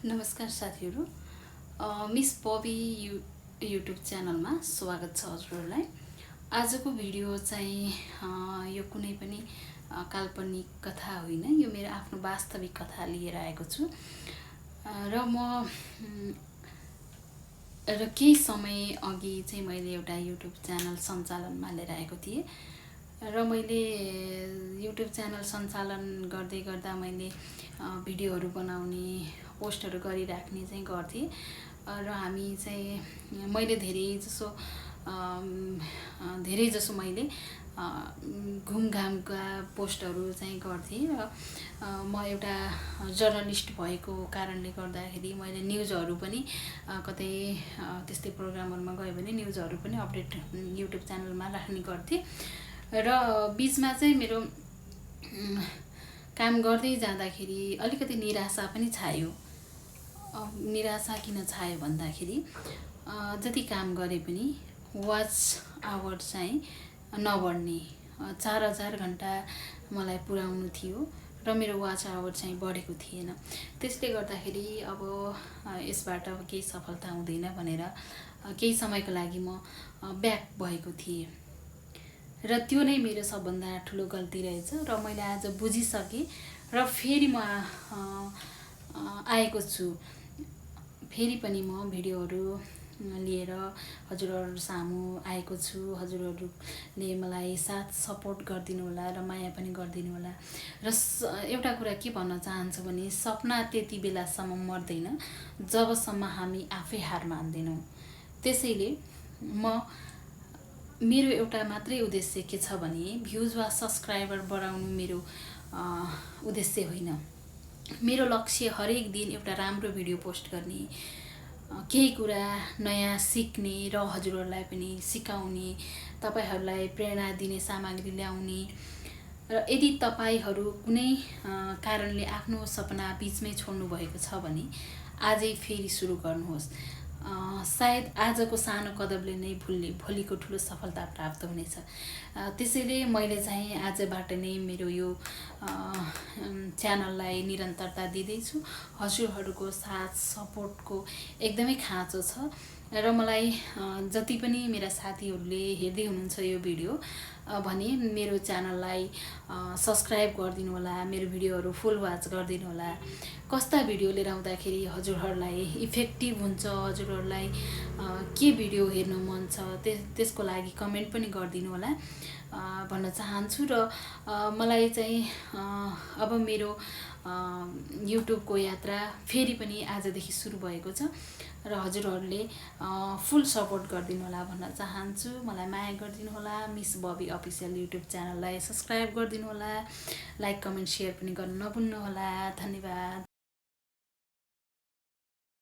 नमस्कार साथीहरू। Miss Bobby YouTube च्यानलमा स्वागत छ हजुरहरूलाई। आजको भिडियो चाहिँ यो कुनै पनि काल्पनिक कथा होइन, यो मेरो आफ्नो वास्तविक कथा लिएर आएको छु। र केही समय अघि चाहिँ मैले एउटा युट्युब च्यानल सञ्चालनमा लिएर आएको थिएँ र मैले युट्युब च्यानल सञ्चालन गर्दै गर्दा मैले भिडियोहरू बनाउने, पोस्टहरू गरिराख्ने चाहिँ गर्थेँ र हामी चाहिँ मैले धेरै जसो मैले घुमघामका पोस्टहरू चाहिँ गर्थेँ र म एउटा जर्नलिस्ट भएको कारणले गर्दाखेरि मैले न्युजहरू पनि कतै त्यस्तै प्रोग्रामहरूमा गयो भने न्युजहरू पनि अपडेट युट्युब च्यानलमा राख्ने गर्थेँ र बिचमा चाहिँ मेरो काम गर्दै जाँदाखेरि अलिकति निराशा पनि छायो। निराशा किन छायो भन्दाखेरि जति काम गरे पनि वाच आवर चाहिँ नबढ्ने, 4000 घन्टा मलाई पुर्याउनु थियो र मेरो वाच आवर चाहिँ बढेको थिएन। त्यसले गर्दाखेरि अब यसबाट केही सफलता हुँदैन भनेर केही समयको लागि म ब्याक भएको थिएँ र त्यो नै मेरो सबभन्दा ठुलो गल्ती रहेछ र मैले आज बुझिसकेँ र फेरि म आएको छु। फेरि पनि म भिडियोहरू लिएर हजुरहरू सामु आएको छु। हजुरहरूले मलाई साथ सपोर्ट गरिदिनु होला र माया पनि गरिदिनु होला र एउटा कुरा के भन्न चाहन्छु भने सपना त्यति बेलासम्म मर्दैन जबसम्म हामी आफै हार मान्दैनौँ। त्यसैले मेरो एउटा मात्रै उद्देश्य के छ भने भ्युज वा सब्सक्राइबर बढाउनु मेरो उद्देश्य होइन। मेरो लक्ष्य हरेक दिन एउटा राम्रो भिडियो पोस्ट गर्ने, केही कुरा नयाँ सिक्ने र हजुरहरूलाई पनि सिकाउने, तपाईहरूलाई प्रेरणा दिने सामग्री ल्याउने र यदि तपाईहरू कुनै कारणले आफ्नो सपना बीचमै छोड्नु भएको छ भने आजै फेरि सुरु गर्नुहोस्। सायद आजको सानो कदमले नै भोलिको ठुलो सफलता प्राप्त हुनेछ। त्यसैले मैले चाहिँ आजबाट नै मेरो यो च्यानललाई निरन्तरता दिँदैछु। हजुरहरूको साथ सपोर्टको एकदमै खाँचो छ र मलाई जति पनि मेरा साथीहरूले हेर्दै हुनुहुन्छ यो भिडियो भने मेरो च्यानललाई सब्सक्राइब गरिदिनु होला, मेरो भिडियोहरू फुल वाच गरिदिनु होला। कस्ता भिडियो लिएर आउँदाखेरि हजुरहरूलाई इफेक्टिभ हुन्छ, हजुरहरूलाई के भिडियो हेर्नु मन छ त्यसको लागि कमेन्ट पनि गरिदिनु होला भन्न चाहन्छु। र मलाई चाहिँ अब मेरो युट्युबको यात्रा फेरि पनि आजदेखि सुरु भएको छ र हजुरहरूले फुल सपोर्ट गरिदिनु होला भन्न चाहन्छु। मलाई माया गरिदिनु होला। मिस बबी अफिसियल युट्युब च्यानललाई सब्सक्राइब गरिदिनु होला। लाइक कमेन्ट सेयर पनि गर्न नभुल्नु होला। धन्यवाद।